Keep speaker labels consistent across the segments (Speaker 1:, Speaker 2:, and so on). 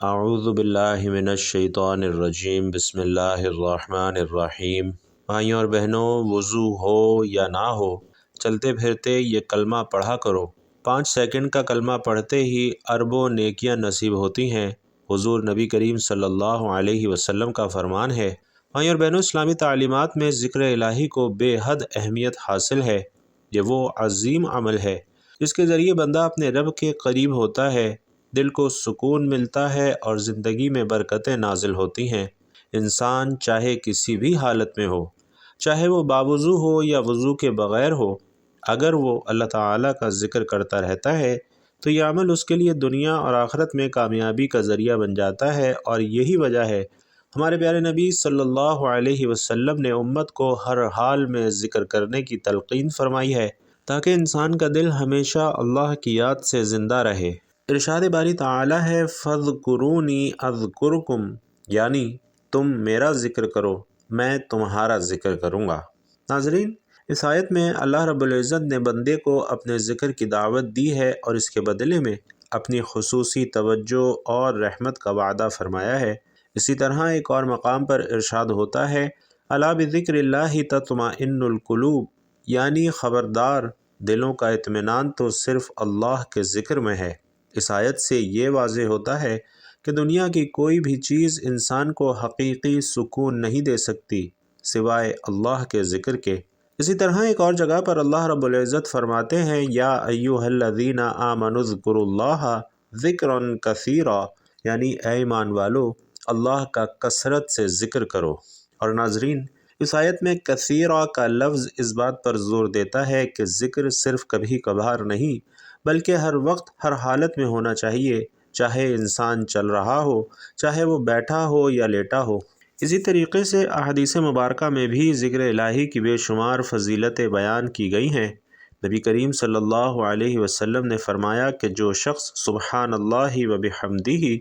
Speaker 1: اعوذ باللہ من الشیطان الرجیم، بسم اللہ الرحمن الرحیم۔ بھائیوں اور بہنوں، وضو ہو یا نہ ہو، چلتے پھرتے یہ کلمہ پڑھا کرو۔ 5 سیکنڈ کا کلمہ پڑھتے ہی اربوں نیکیاں نصیب ہوتی ہیں۔ حضور نبی کریم صلی اللہ علیہ وسلم کا فرمان ہے۔ بھائیوں اور بہنوں، اسلامی تعلیمات میں ذکر الہی کو بے حد اہمیت حاصل ہے۔ یہ وہ عظیم عمل ہے جس کے ذریعے بندہ اپنے رب کے قریب ہوتا ہے، دل کو سکون ملتا ہے اور زندگی میں برکتیں نازل ہوتی ہیں۔ انسان چاہے کسی بھی حالت میں ہو، چاہے وہ باوضو ہو یا وضو کے بغیر ہو، اگر وہ اللہ تعالیٰ کا ذکر کرتا رہتا ہے تو یہ عمل اس کے لیے دنیا اور آخرت میں کامیابی کا ذریعہ بن جاتا ہے۔ اور یہی وجہ ہے ہمارے پیارے نبی صلی اللہ علیہ وسلم نے امت کو ہر حال میں ذکر کرنے کی تلقین فرمائی ہے تاکہ انسان کا دل ہمیشہ اللہ کی یاد سے زندہ رہے۔ ارشاد باری تعالیٰ ہے، فَاذْكُرُونِی أَذْكُرْكُمْ، یعنی تم میرا ذکر کرو میں تمہارا ذکر کروں گا۔ ناظرین، اس آیت میں اللہ رب العزت نے بندے کو اپنے ذکر کی دعوت دی ہے اور اس کے بدلے میں اپنی خصوصی توجہ اور رحمت کا وعدہ فرمایا ہے۔ اسی طرح ایک اور مقام پر ارشاد ہوتا ہے، الا بذکر اللہ تطمئن القلوب، یعنی خبردار، دلوں کا اطمینان تو صرف اللہ کے ذکر میں ہے۔ اس آیت سے یہ واضح ہوتا ہے کہ دنیا کی کوئی بھی چیز انسان کو حقیقی سکون نہیں دے سکتی سوائے اللہ کے ذکر کے۔ اسی طرح ایک اور جگہ پر اللہ رب العزت فرماتے ہیں، یا ایھا الذین آمنوا اذکروا اللہ ذکرا کثیرا، یعنی اے ایمان والو، اللہ کا کثرت سے ذکر کرو۔ اور ناظرین، اس آیت میں کثیرا کا لفظ اس بات پر زور دیتا ہے کہ ذکر صرف کبھی کبھار نہیں بلکہ ہر وقت ہر حالت میں ہونا چاہیے، چاہے انسان چل رہا ہو، چاہے وہ بیٹھا ہو یا لیٹا ہو۔ اسی طریقے سے احادیث مبارکہ میں بھی ذکر الہی کی بے شمار فضیلتیں بیان کی گئی ہیں۔ نبی کریم صلی اللہ علیہ وسلم نے فرمایا کہ جو شخص سبحان اللہ و بحمدہ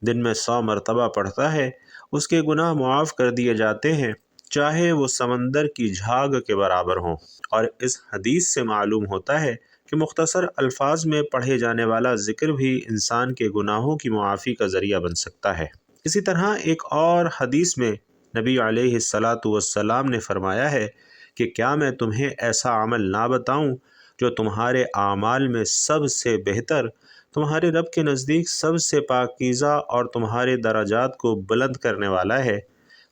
Speaker 1: دن میں 100 مرتبہ پڑھتا ہے، اس کے گناہ معاف کر دیے جاتے ہیں، چاہے وہ سمندر کی جھاگ کے برابر ہوں۔ اور اس حدیث سے معلوم ہوتا ہے کہ مختصر الفاظ میں پڑھے جانے والا ذکر بھی انسان کے گناہوں کی معافی کا ذریعہ بن سکتا ہے۔ اسی طرح ایک اور حدیث میں نبی علیہ الصلاۃ والسلام نے فرمایا ہے کہ کیا میں تمہیں ایسا عمل نہ بتاؤں جو تمہارے اعمال میں سب سے بہتر، تمہارے رب کے نزدیک سب سے پاکیزہ اور تمہارے درجات کو بلند کرنے والا ہے؟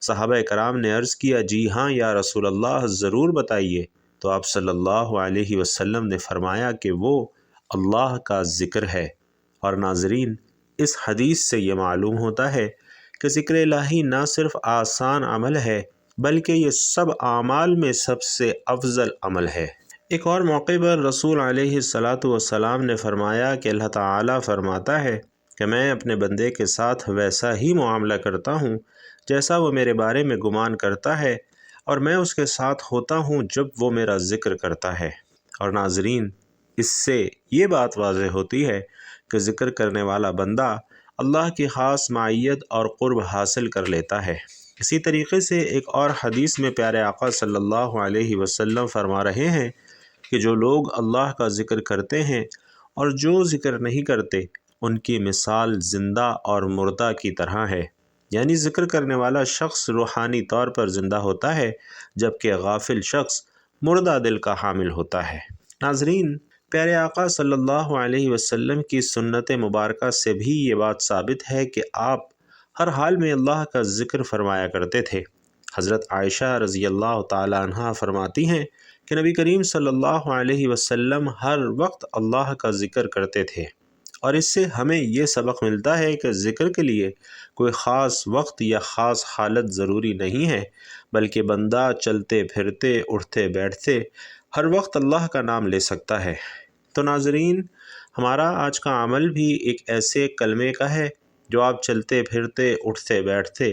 Speaker 1: صحابہ کرام نے عرض کیا، جی ہاں یا رسول اللہ، ضرور بتائیے۔ تو آپ صلی اللہ علیہ وسلم نے فرمایا کہ وہ اللہ کا ذکر ہے۔ اور ناظرین، اس حدیث سے یہ معلوم ہوتا ہے کہ ذکر الہی نہ صرف آسان عمل ہے بلکہ یہ سب اعمال میں سب سے افضل عمل ہے۔ ایک اور موقع پر رسول علیہ الصلاۃ والسلام نے فرمایا کہ اللہ تعالیٰ فرماتا ہے کہ میں اپنے بندے کے ساتھ ویسا ہی معاملہ کرتا ہوں جیسا وہ میرے بارے میں گمان کرتا ہے، اور میں اس کے ساتھ ہوتا ہوں جب وہ میرا ذکر کرتا ہے۔ اور ناظرین، اس سے یہ بات واضح ہوتی ہے کہ ذکر کرنے والا بندہ اللہ کی خاص معیت اور قرب حاصل کر لیتا ہے۔ اسی طریقے سے ایک اور حدیث میں پیارے آقا صلی اللہ علیہ وسلم فرما رہے ہیں کہ جو لوگ اللہ کا ذکر کرتے ہیں اور جو ذکر نہیں کرتے، ان کی مثال زندہ اور مردہ کی طرح ہے۔ یعنی ذکر کرنے والا شخص روحانی طور پر زندہ ہوتا ہے جبکہ غافل شخص مردہ دل کا حامل ہوتا ہے۔ ناظرین، پیارے آقا صلی اللہ علیہ وسلم کی سنت مبارکہ سے بھی یہ بات ثابت ہے کہ آپ ہر حال میں اللہ کا ذکر فرمایا کرتے تھے۔ حضرت عائشہ رضی اللہ تعالی عنہا فرماتی ہیں کہ نبی کریم صلی اللہ علیہ وسلم ہر وقت اللہ کا ذکر کرتے تھے۔ اور اس سے ہمیں یہ سبق ملتا ہے کہ ذکر کے لیے کوئی خاص وقت یا خاص حالت ضروری نہیں ہے، بلکہ بندہ چلتے پھرتے، اٹھتے بیٹھتے ہر وقت اللہ کا نام لے سکتا ہے۔ تو ناظرین، ہمارا آج کا عمل بھی ایک ایسے کلمے کا ہے جو آپ چلتے پھرتے، اٹھتے بیٹھتے،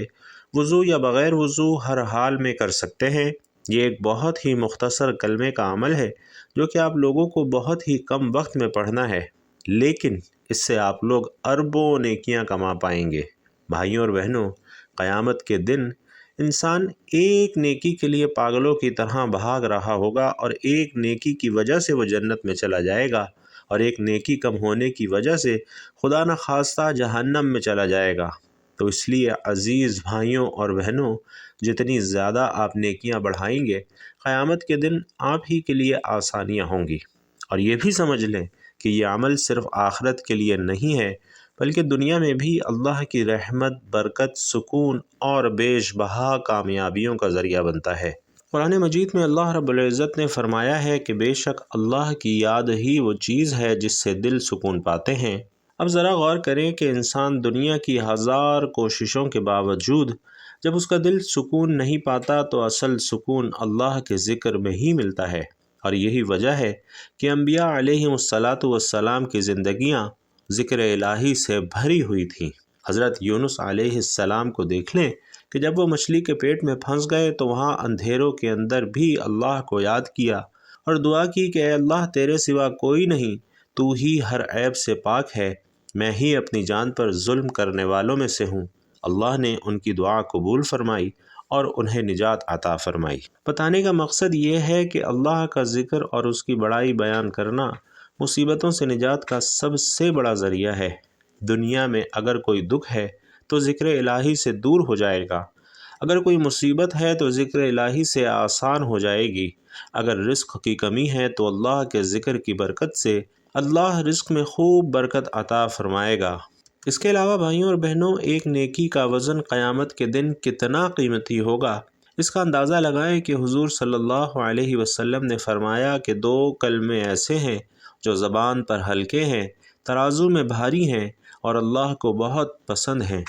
Speaker 1: وضو یا بغیر وضو ہر حال میں کر سکتے ہیں۔ یہ ایک بہت ہی مختصر کلمے کا عمل ہے جو کہ آپ لوگوں کو بہت ہی کم وقت میں پڑھنا ہے، لیکن اس سے آپ لوگ اربوں نیکیاں کما پائیں گے۔ بھائیوں اور بہنوں، قیامت کے دن انسان ایک نیکی کے لیے پاگلوں کی طرح بھاگ رہا ہوگا اور ایک نیکی کی وجہ سے وہ جنت میں چلا جائے گا، اور ایک نیکی کم ہونے کی وجہ سے خدا نخواستہ جہنم میں چلا جائے گا۔ تو اس لیے عزیز بھائیوں اور بہنوں، جتنی زیادہ آپ نیکیاں بڑھائیں گے، قیامت کے دن آپ ہی کے لیے آسانیاں ہوں گی۔ اور یہ بھی سمجھ لیں کہ یہ عمل صرف آخرت کے لیے نہیں ہے، بلکہ دنیا میں بھی اللہ کی رحمت، برکت، سکون اور بیش بہا کامیابیوں کا ذریعہ بنتا ہے۔ قرآن مجید میں اللہ رب العزت نے فرمایا ہے کہ بے شک اللہ کی یاد ہی وہ چیز ہے جس سے دل سکون پاتے ہیں۔ اب ذرا غور کریں کہ انسان دنیا کی ہزار کوششوں کے باوجود جب اس کا دل سکون نہیں پاتا تو اصل سکون اللہ کے ذکر میں ہی ملتا ہے۔ اور یہی وجہ ہے کہ انبیاء علیہم السلام کی زندگیاں ذکر الہی سے بھری ہوئی تھیں۔ حضرت یونس علیہ السلام کو دیکھ لیں کہ جب وہ مچھلی کے پیٹ میں پھنس گئے تو وہاں اندھیروں کے اندر بھی اللہ کو یاد کیا اور دعا کی کہ اے اللہ، تیرے سوا کوئی نہیں، تو ہی ہر عیب سے پاک ہے، میں ہی اپنی جان پر ظلم کرنے والوں میں سے ہوں۔ اللہ نے ان کی دعا قبول فرمائی اور انہیں نجات عطا فرمائی۔ بتانے کا مقصد یہ ہے کہ اللہ کا ذکر اور اس کی بڑائی بیان کرنا مصیبتوں سے نجات کا سب سے بڑا ذریعہ ہے۔ دنیا میں اگر کوئی دکھ ہے تو ذکر الہی سے دور ہو جائے گا، اگر کوئی مصیبت ہے تو ذکر الہی سے آسان ہو جائے گی، اگر رزق کی کمی ہے تو اللہ کے ذکر کی برکت سے اللہ رزق میں خوب برکت عطا فرمائے گا۔ اس کے علاوہ بھائیوں اور بہنوں، ایک نیکی کا وزن قیامت کے دن کتنا قیمتی ہوگا، اس کا اندازہ لگائیں کہ حضور صلی اللہ علیہ وسلم نے فرمایا کہ 2 کلمے ایسے ہیں جو زبان پر ہلکے ہیں، ترازو میں بھاری ہیں اور اللہ کو بہت پسند ہیں۔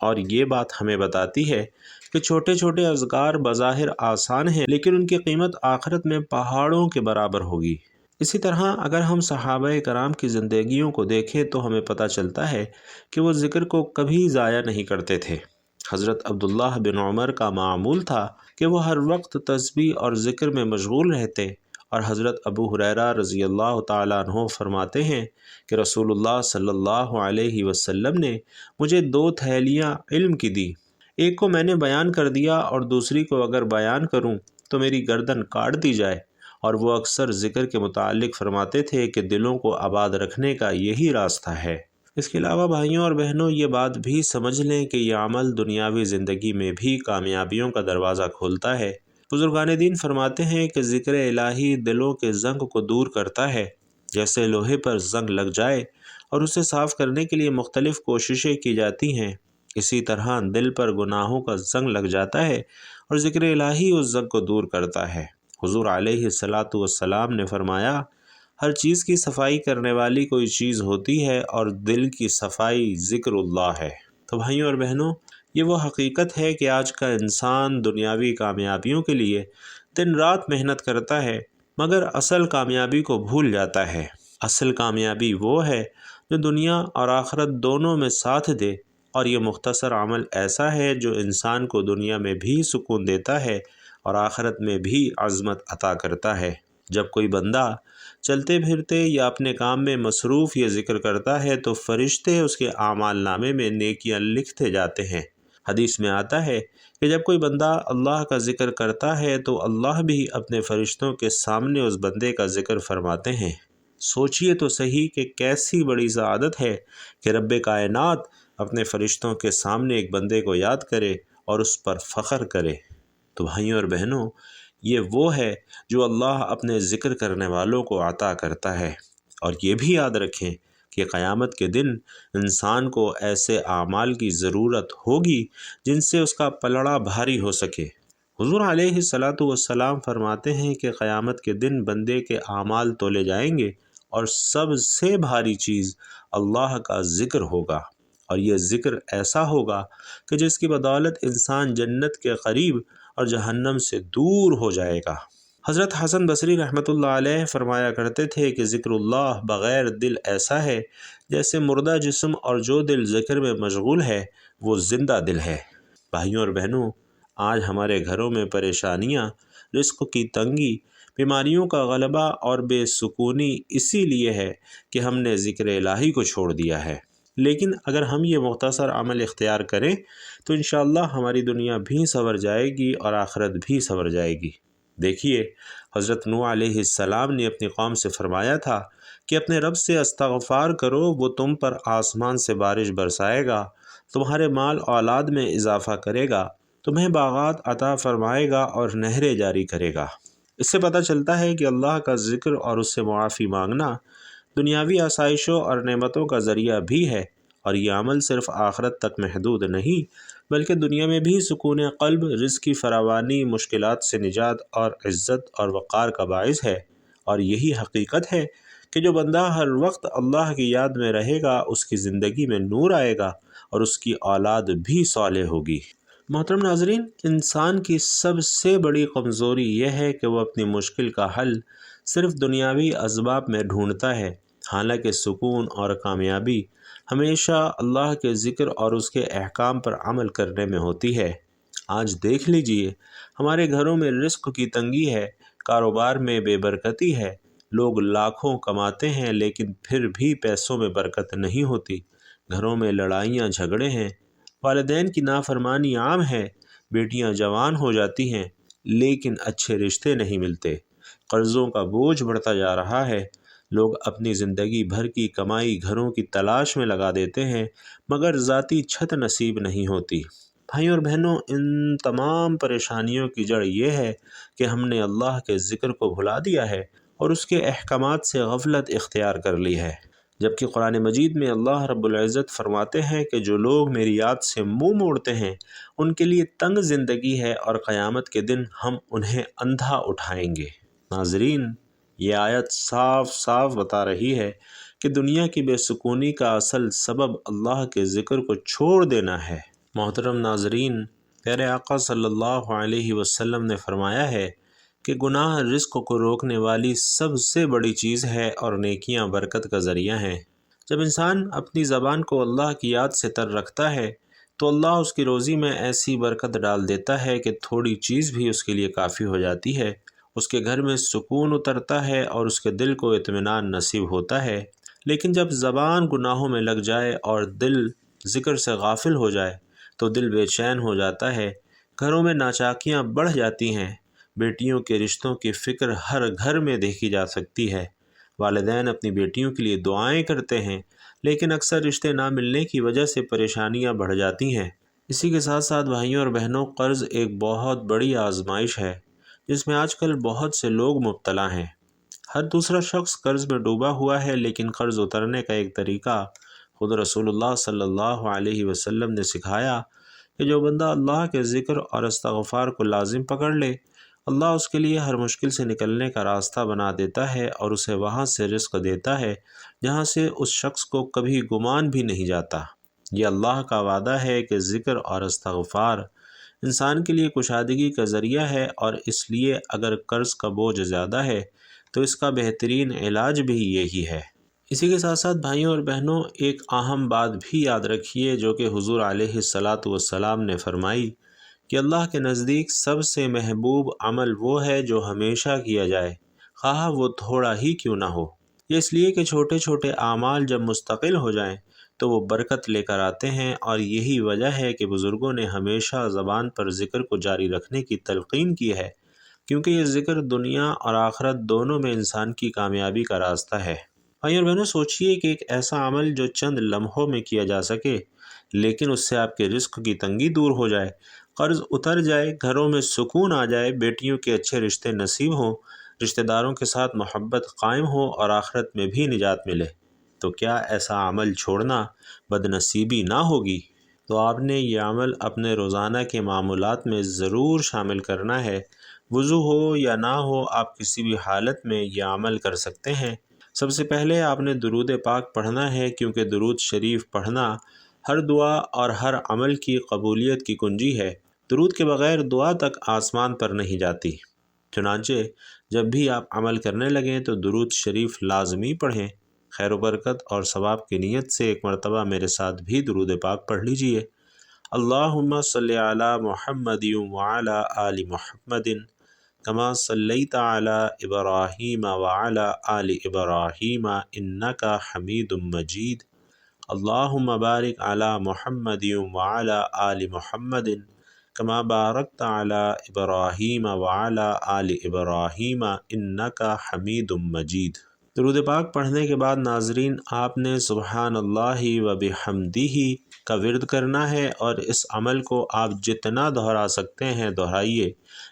Speaker 1: اور یہ بات ہمیں بتاتی ہے کہ چھوٹے چھوٹے اذکار بظاہر آسان ہیں، لیکن ان کی قیمت آخرت میں پہاڑوں کے برابر ہوگی۔ اسی طرح اگر ہم صحابہ کرام کی زندگیوں کو دیکھیں تو ہمیں پتہ چلتا ہے کہ وہ ذکر کو کبھی ضائع نہیں کرتے تھے۔ حضرت عبداللہ بن عمر کا معمول تھا کہ وہ ہر وقت تسبیح اور ذکر میں مشغول رہتے، اور حضرت ابو ہریرہ رضی اللہ تعالیٰ عنہ فرماتے ہیں کہ رسول اللہ صلی اللہ علیہ وسلم نے مجھے 2 تھیلیاں علم کی دی، ایک کو میں نے بیان کر دیا اور دوسری کو اگر بیان کروں تو میری گردن کاٹ دی جائے۔ اور وہ اکثر ذکر کے متعلق فرماتے تھے کہ دلوں کو آباد رکھنے کا یہی راستہ ہے۔ اس کے علاوہ بھائیوں اور بہنوں، یہ بات بھی سمجھ لیں کہ یہ عمل دنیاوی زندگی میں بھی کامیابیوں کا دروازہ کھولتا ہے۔ بزرگان دین فرماتے ہیں کہ ذکر الہی دلوں کے زنگ کو دور کرتا ہے، جیسے لوہے پر زنگ لگ جائے اور اسے صاف کرنے کے لیے مختلف کوششیں کی جاتی ہیں، اسی طرح دل پر گناہوں کا زنگ لگ جاتا ہے اور ذکر الہی اس زنگ کو دور کرتا ہے۔ حضور علیہ السلام نے فرمایا، ہر چیز کی صفائی کرنے والی کوئی چیز ہوتی ہے اور دل کی صفائی ذکر اللہ ہے۔ تو بھائیوں اور بہنوں، یہ وہ حقیقت ہے کہ آج کا انسان دنیاوی کامیابیوں کے لیے دن رات محنت کرتا ہے، مگر اصل کامیابی کو بھول جاتا ہے۔ اصل کامیابی وہ ہے جو دنیا اور آخرت دونوں میں ساتھ دے، اور یہ مختصر عمل ایسا ہے جو انسان کو دنیا میں بھی سکون دیتا ہے اور آخرت میں بھی عظمت عطا کرتا ہے۔ جب کوئی بندہ چلتے پھرتے یا اپنے کام میں مصروف یہ ذکر کرتا ہے تو فرشتے اس کے اعمال نامے میں نیکیاں لکھتے جاتے ہیں۔ حدیث میں آتا ہے کہ جب کوئی بندہ اللہ کا ذکر کرتا ہے تو اللہ بھی اپنے فرشتوں کے سامنے اس بندے کا ذکر فرماتے ہیں۔ سوچئے تو صحیح کہ کیسی بڑی سعادت ہے کہ رب کائنات اپنے فرشتوں کے سامنے ایک بندے کو یاد کرے اور اس پر فخر کرے۔ تو بھائیوں اور بہنوں، یہ وہ ہے جو اللہ اپنے ذکر کرنے والوں کو عطا کرتا ہے۔ اور یہ بھی یاد رکھیں کہ قیامت کے دن انسان کو ایسے اعمال کی ضرورت ہوگی جن سے اس کا پلڑا بھاری ہو سکے۔ حضور علیہ السلام فرماتے ہیں کہ قیامت کے دن بندے کے اعمال تولے جائیں گے اور سب سے بھاری چیز اللہ کا ذکر ہوگا، اور یہ ذکر ایسا ہوگا کہ جس کی بدولت انسان جنت کے قریب اور جہنم سے دور ہو جائے گا۔ حضرت حسن بصری رحمۃ اللہ علیہ فرمایا کرتے تھے کہ ذکر اللہ بغیر دل ایسا ہے جیسے مردہ جسم، اور جو دل ذکر میں مشغول ہے وہ زندہ دل ہے۔ بھائیوں اور بہنوں، آج ہمارے گھروں میں پریشانیاں، رزق کی تنگی، بیماریوں کا غلبہ اور بے سکونی اسی لیے ہے کہ ہم نے ذکر الہی کو چھوڑ دیا ہے۔ لیکن اگر ہم یہ مختصر عمل اختیار کریں تو انشاءاللہ ہماری دنیا بھی سنور جائے گی اور آخرت بھی سنور جائے گی۔ دیکھیے، حضرت نوح علیہ السلام نے اپنی قوم سے فرمایا تھا کہ اپنے رب سے استغفار کرو، وہ تم پر آسمان سے بارش برسائے گا، تمہارے مال اولاد میں اضافہ کرے گا، تمہیں باغات عطا فرمائے گا اور نہریں جاری کرے گا۔ اس سے پتہ چلتا ہے کہ اللہ کا ذکر اور اس سے معافی مانگنا دنیاوی آسائشوں اور نعمتوں کا ذریعہ بھی ہے، اور یہ عمل صرف آخرت تک محدود نہیں بلکہ دنیا میں بھی سکون قلب، رزق کی فراوانی، مشکلات سے نجات اور عزت اور وقار کا باعث ہے۔ اور یہی حقیقت ہے کہ جو بندہ ہر وقت اللہ کی یاد میں رہے گا، اس کی زندگی میں نور آئے گا اور اس کی اولاد بھی صالح ہوگی۔ محترم ناظرین، انسان کی سب سے بڑی کمزوری یہ ہے کہ وہ اپنی مشکل کا حل صرف دنیاوی اسباب میں ڈھونڈتا ہے، حالانکہ سکون اور کامیابی ہمیشہ اللہ کے ذکر اور اس کے احکام پر عمل کرنے میں ہوتی ہے۔ آج دیکھ لیجئے، ہمارے گھروں میں رزق کی تنگی ہے، کاروبار میں بے برکتی ہے، لوگ لاکھوں کماتے ہیں لیکن پھر بھی پیسوں میں برکت نہیں ہوتی، گھروں میں لڑائیاں جھگڑے ہیں، والدین کی نافرمانی عام ہے، بیٹیاں جوان ہو جاتی ہیں لیکن اچھے رشتے نہیں ملتے، قرضوں کا بوجھ بڑھتا جا رہا ہے، لوگ اپنی زندگی بھر کی کمائی گھروں کی تلاش میں لگا دیتے ہیں مگر ذاتی چھت نصیب نہیں ہوتی۔ بھائیوں اور بہنوں، ان تمام پریشانیوں کی جڑ یہ ہے کہ ہم نے اللہ کے ذکر کو بھلا دیا ہے اور اس کے احکامات سے غفلت اختیار کر لی ہے، جبکہ قرآن مجید میں اللہ رب العزت فرماتے ہیں کہ جو لوگ میری یاد سے منہ موڑتے ہیں ان کے لیے تنگ زندگی ہے اور قیامت کے دن ہم انہیں اندھا اٹھائیں گے۔ ناظرین، یہ آیت صاف صاف بتا رہی ہے کہ دنیا کی بے سکونی کا اصل سبب اللہ کے ذکر کو چھوڑ دینا ہے۔ محترم ناظرین، پیارے آقا صلی اللہ علیہ وسلم نے فرمایا ہے کہ گناہ رزق کو روکنے والی سب سے بڑی چیز ہے اور نیکیاں برکت کا ذریعہ ہیں۔ جب انسان اپنی زبان کو اللہ کی یاد سے تر رکھتا ہے تو اللہ اس کی روزی میں ایسی برکت ڈال دیتا ہے کہ تھوڑی چیز بھی اس کے لیے کافی ہو جاتی ہے، اس کے گھر میں سکون اترتا ہے اور اس کے دل کو اطمینان نصیب ہوتا ہے۔ لیکن جب زبان گناہوں میں لگ جائے اور دل ذکر سے غافل ہو جائے تو دل بے چین ہو جاتا ہے، گھروں میں ناچاکیاں بڑھ جاتی ہیں، بیٹیوں کے رشتوں کی فکر ہر گھر میں دیکھی جا سکتی ہے، والدین اپنی بیٹیوں کے لیے دعائیں کرتے ہیں لیکن اکثر رشتے نہ ملنے کی وجہ سے پریشانیاں بڑھ جاتی ہیں۔ اسی کے ساتھ ساتھ بھائیوں اور بہنوں، قرض ایک بہت بڑی آزمائش ہے جس میں آج کل بہت سے لوگ مبتلا ہیں۔ ہر دوسرا شخص قرض میں ڈوبا ہوا ہے، لیکن قرض اترنے کا ایک طریقہ خود رسول اللہ صلی اللہ علیہ وسلم نے سکھایا کہ جو بندہ اللہ کے ذکر اور استغفار کو لازم پکڑ لے، اللہ اس کے لیے ہر مشکل سے نکلنے کا راستہ بنا دیتا ہے اور اسے وہاں سے رزق دیتا ہے جہاں سے اس شخص کو کبھی گمان بھی نہیں جاتا۔ یہ اللہ کا وعدہ ہے کہ ذکر اور استغفار انسان کے لیے کشادگی کا ذریعہ ہے، اور اس لیے اگر قرض کا بوجھ زیادہ ہے تو اس کا بہترین علاج بھی یہی ہے۔ اسی کے ساتھ ساتھ بھائیوں اور بہنوں، ایک اہم بات بھی یاد رکھیے جو کہ حضور علیہ الصلاۃ نے فرمائی کہ اللہ کے نزدیک سب سے محبوب عمل وہ ہے جو ہمیشہ کیا جائے، خواہ وہ تھوڑا ہی کیوں نہ ہو۔ یہ اس لیے کہ چھوٹے چھوٹے اعمال جب مستقل ہو جائیں تو وہ برکت لے کر آتے ہیں، اور یہی وجہ ہے کہ بزرگوں نے ہمیشہ زبان پر ذکر کو جاری رکھنے کی تلقین کی ہے، کیونکہ یہ ذکر دنیا اور آخرت دونوں میں انسان کی کامیابی کا راستہ ہے۔ بھائیوں اور بہنوں، سوچئے کہ ایک ایسا عمل جو چند لمحوں میں کیا جا سکے لیکن اس سے آپ کے رزق کی تنگی دور ہو جائے، قرض اتر جائے، گھروں میں سکون آ جائے، بیٹیوں کے اچھے رشتے نصیب ہوں، رشتہ داروں کے ساتھ محبت قائم ہو اور آخرت میں بھی نجات ملے، تو کیا ایسا عمل چھوڑنا بدنصیبی نہ ہوگی؟ تو آپ نے یہ عمل اپنے روزانہ کے معمولات میں ضرور شامل کرنا ہے۔ وضو ہو یا نہ ہو، آپ کسی بھی حالت میں یہ عمل کر سکتے ہیں۔ سب سے پہلے آپ نے درود پاک پڑھنا ہے، کیونکہ درود شریف پڑھنا ہر دعا اور ہر عمل کی قبولیت کی کنجی ہے۔ درود کے بغیر دعا تک آسمان پر نہیں جاتی۔ چنانچہ جب بھی آپ عمل کرنے لگیں تو درود شریف لازمی پڑھیں۔ خیر و برکت اور ثواب کی نیت سے ایک مرتبہ میرے ساتھ بھی درود پاک پڑھ لیجئے۔ اللہم صلی علی محمد وعلی آل محمد کما صلیت علی ابراہیم وعلی آل ابراہیم انک حمید مجید۔ اللہم بارک علی محمد وعلی آل محمد کما بارکت علی ابراہیم وعلی آل ابراہیم انک حمید مجید۔ درود پاک پڑھنے کے بعد ناظرین آپ نے سبحان اللہ و بحمدہ کا ورد کرنا ہے، اور اس عمل کو آپ جتنا دہرا سکتے ہیں دہرائیے،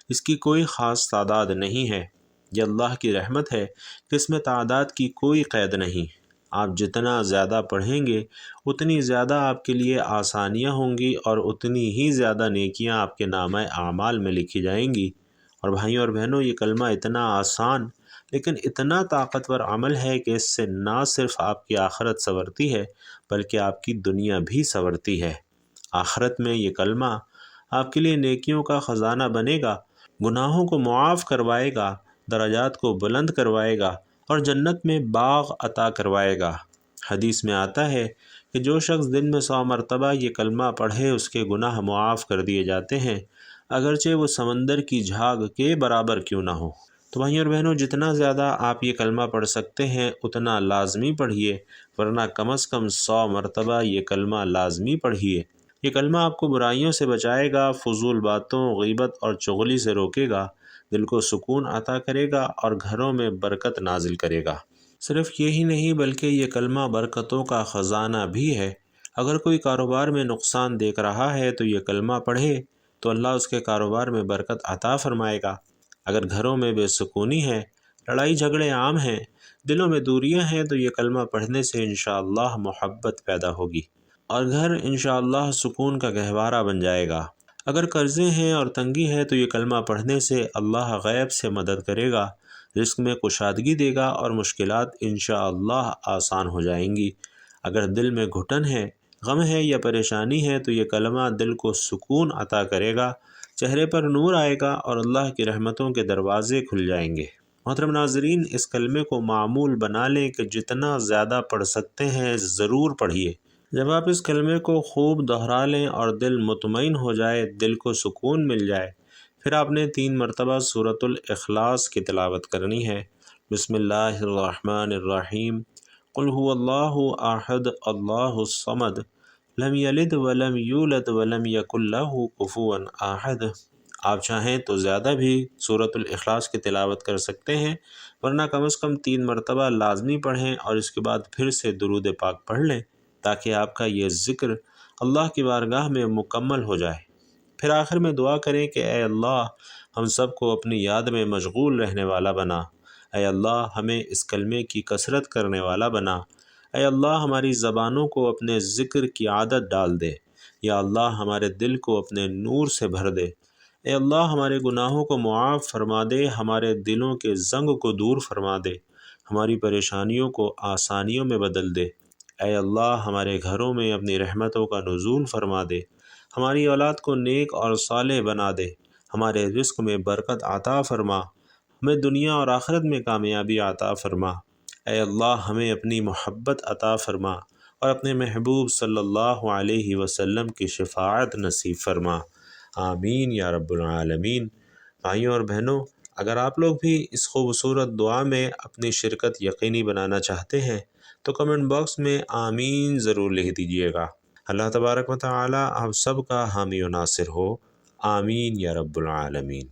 Speaker 1: اس کی کوئی خاص تعداد نہیں ہے۔ یہ اللہ کی رحمت ہے کہ اس میں تعداد کی کوئی قید نہیں۔ آپ جتنا زیادہ پڑھیں گے اتنی زیادہ آپ کے لیے آسانیاں ہوں گی، اور اتنی ہی زیادہ نیکیاں آپ کے نامہ اعمال میں لکھی جائیں گی۔ اور بھائیوں اور بہنوں، یہ کلمہ اتنا آسان لیکن اتنا طاقتور عمل ہے کہ اس سے نہ صرف آپ کی آخرت سنورتی ہے بلکہ آپ کی دنیا بھی سنورتی ہے۔ آخرت میں یہ کلمہ آپ کے لیے نیکیوں کا خزانہ بنے گا، گناہوں کو معاف کروائے گا، درجات کو بلند کروائے گا، اور جنت میں باغ عطا کروائے گا۔ حدیث میں آتا ہے کہ جو شخص دن میں 100 مرتبہ یہ کلمہ پڑھے اس کے گناہ معاف کر دیے جاتے ہیں، اگرچہ وہ سمندر کی جھاگ کے برابر کیوں نہ ہو۔ تو بھائیوں اور بہنوں، جتنا زیادہ آپ یہ کلمہ پڑھ سکتے ہیں اتنا لازمی پڑھیے، ورنہ کم از کم 100 مرتبہ یہ کلمہ لازمی پڑھیے۔ یہ کلمہ آپ کو برائیوں سے بچائے گا، فضول باتوں، غیبت اور چغلی سے روکے گا، دل کو سکون عطا کرے گا اور گھروں میں برکت نازل کرے گا۔ صرف یہی نہیں بلکہ یہ کلمہ برکتوں کا خزانہ بھی ہے۔ اگر کوئی کاروبار میں نقصان دیکھ رہا ہے تو یہ کلمہ پڑھے تو اللہ اس کے کاروبار میں برکت عطا فرمائے گا۔ اگر گھروں میں بے سکونی ہے، لڑائی جھگڑے عام ہیں، دلوں میں دوریاں ہیں، تو یہ کلمہ پڑھنے سے انشاءاللہ محبت پیدا ہوگی اور گھر انشاءاللہ سکون کا گہوارہ بن جائے گا۔ اگر قرضے ہیں اور تنگی ہے تو یہ کلمہ پڑھنے سے اللہ غیب سے مدد کرے گا، رزق میں کشادگی دے گا اور مشکلات انشاءاللہ آسان ہو جائیں گی۔ اگر دل میں گھٹن ہے، غم ہے یا پریشانی ہے تو یہ کلمہ دل کو سکون عطا کرے گا، چہرے پر نور آئے گا اور اللہ کی رحمتوں کے دروازے کھل جائیں گے۔ محترم ناظرین، اس کلمے کو معمول بنا لیں کہ جتنا زیادہ پڑھ سکتے ہیں ضرور پڑھیے۔ جب آپ اس کلمے کو خوب دہرا لیں اور دل مطمئن ہو جائے، دل کو سکون مل جائے، پھر آپ نے 3 مرتبہ سورۃ الاخلاص کی تلاوت کرنی ہے۔ بسم اللہ الرحمن الرحیم، قل هو اللہ احد اللہ الصمد لم یلد ولم یولد ولم یکن لہ کفوا احد۔ آپ چاہیں تو زیادہ بھی سورۃ الاخلاص کی تلاوت کر سکتے ہیں، ورنہ کم از کم 3 مرتبہ لازمی پڑھیں اور اس کے بعد پھر سے درود پاک پڑھ لیں تاکہ آپ کا یہ ذکر اللہ کی بارگاہ میں مکمل ہو جائے۔ پھر آخر میں دعا کریں کہ اے اللہ، ہم سب کو اپنی یاد میں مشغول رہنے والا بنا۔ اے اللہ، ہمیں اس کلمے کی کثرت کرنے والا بنا۔ اے اللہ، ہماری زبانوں کو اپنے ذکر کی عادت ڈال دے۔ یا اللہ، ہمارے دل کو اپنے نور سے بھر دے۔ اے اللہ، ہمارے گناہوں کو معاف فرما دے، ہمارے دلوں کے زنگ کو دور فرما دے، ہماری پریشانیوں کو آسانیوں میں بدل دے۔ اے اللہ، ہمارے گھروں میں اپنی رحمتوں کا نزول فرما دے، ہماری اولاد کو نیک اور صالح بنا دے، ہمارے رزق میں برکت عطا فرما، ہمیں دنیا اور آخرت میں کامیابی عطا فرما۔ اے اللہ، ہمیں اپنی محبت عطا فرما اور اپنے محبوب صلی اللہ علیہ وسلم کی شفاعت نصیب فرما۔ آمین یا رب العالمین۔ بھائیوں اور بہنوں، اگر آپ لوگ بھی اس خوبصورت دعا میں اپنی شرکت یقینی بنانا چاہتے ہیں تو کمنٹ باکس میں آمین ضرور لکھ دیجئے گا۔ اللہ تبارک و تعالی آپ سب کا حامی و ناصر ہو۔ آمین یا رب العالمین۔